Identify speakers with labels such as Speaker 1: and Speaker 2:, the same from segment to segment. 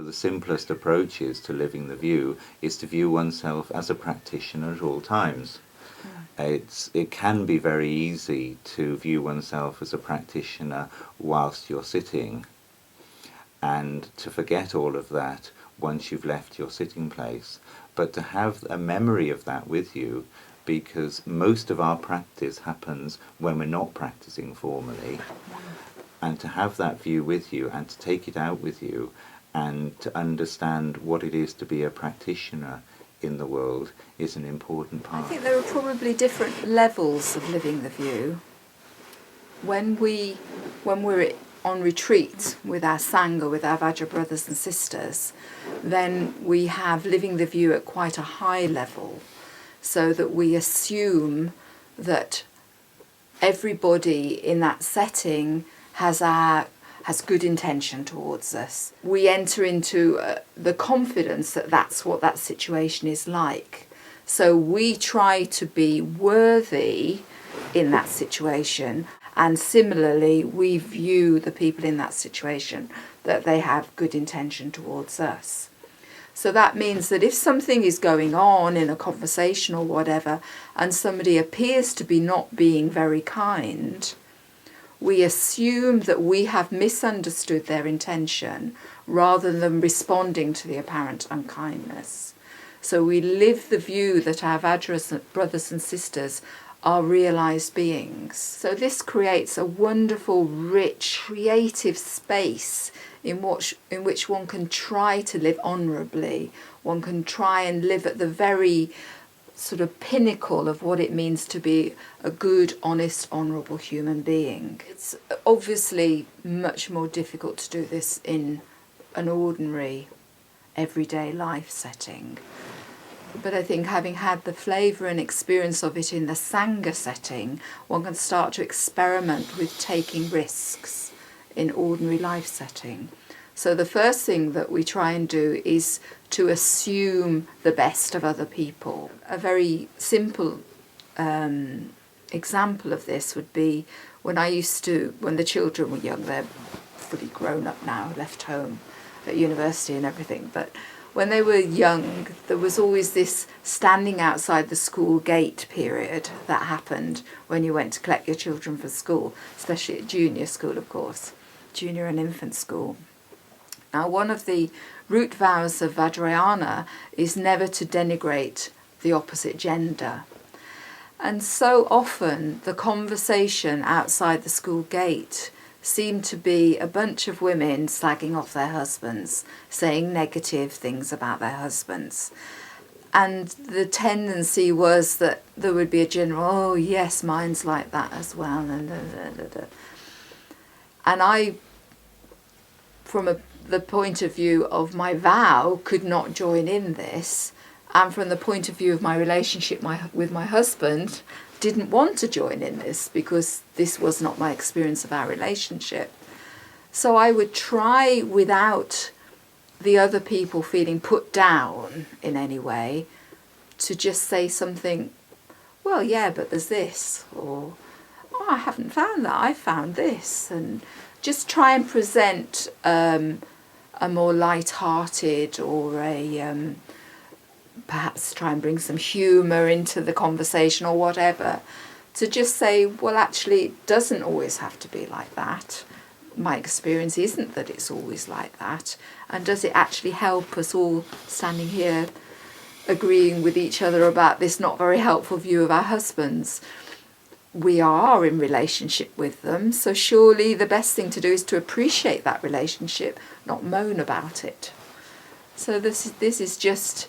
Speaker 1: of the simplest approaches to living the view is to view oneself as a practitioner at all times. It can be very easy to view oneself as a practitioner whilst you're sitting, and to forget all of that once you've left your sitting place, but to have a memory of that with you, because most of our practice happens when we're not practicing formally, and to have that view with you and to take it out with you and to understand what it is to be a practitioner in the world is an important part.
Speaker 2: I think there are probably different levels of living the view. When we're on retreat with our Sangha, with our Vajra brothers and sisters, then we have living the view at quite a high level, so that we assume that everybody in that setting has good intention towards us. We enter into the confidence that that's what that situation is like. So we try to be worthy in that situation, and similarly we view the people in that situation that they have good intention towards us. So that means that if something is going on in a conversation or whatever, and somebody appears to be not being very kind, we assume that we have misunderstood their intention rather than responding to the apparent unkindness. So we live the view that our Vajra brothers and sisters are realised beings. So this creates a wonderful, rich, creative space in which one can try to live honourably. One can try and live at the very sort of pinnacle of what it means to be a good, honest, honourable human being. It's obviously much more difficult to do this in an ordinary, everyday life setting. But I think having had the flavour and experience of it in the Sangha setting, one can start to experiment with taking risks in ordinary life setting. So the first thing that we try and do is to assume the best of other people. A very simple example of this would be when the children were young. They're fully grown up now, left home at university and everything, but when they were young, there was always this standing outside the school gate period that happened when you went to collect your children for school, especially at junior school, of course, junior and infant school. Now, one of the root vows of Vajrayana is never to denigrate the opposite gender. And so often the conversation outside the school gate seemed to be a bunch of women slagging off their husbands, saying negative things about their husbands. And the tendency was that there would be a general, oh yes, mine's like that as well. And I, from the point of view of my vow, could not join in this, and from the point of view of my relationship with my husband, didn't want to join in this because this was not my experience of our relationship. So I would try, without the other people feeling put down in any way, to just say something, well, yeah, but there's this, or oh, I haven't found that, I found this, and just try and present a more light-hearted or perhaps try and bring some humour into the conversation or whatever, to just say, well, actually, it doesn't always have to be like that. My experience isn't that it's always like that. And does it actually help us all standing here agreeing with each other about this not very helpful view of our husbands? We are in relationship with them, so surely the best thing to do is to appreciate that relationship, not moan about it. So this is just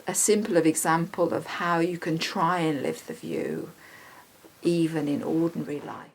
Speaker 2: a simple example of how you can try and live the view even in ordinary life.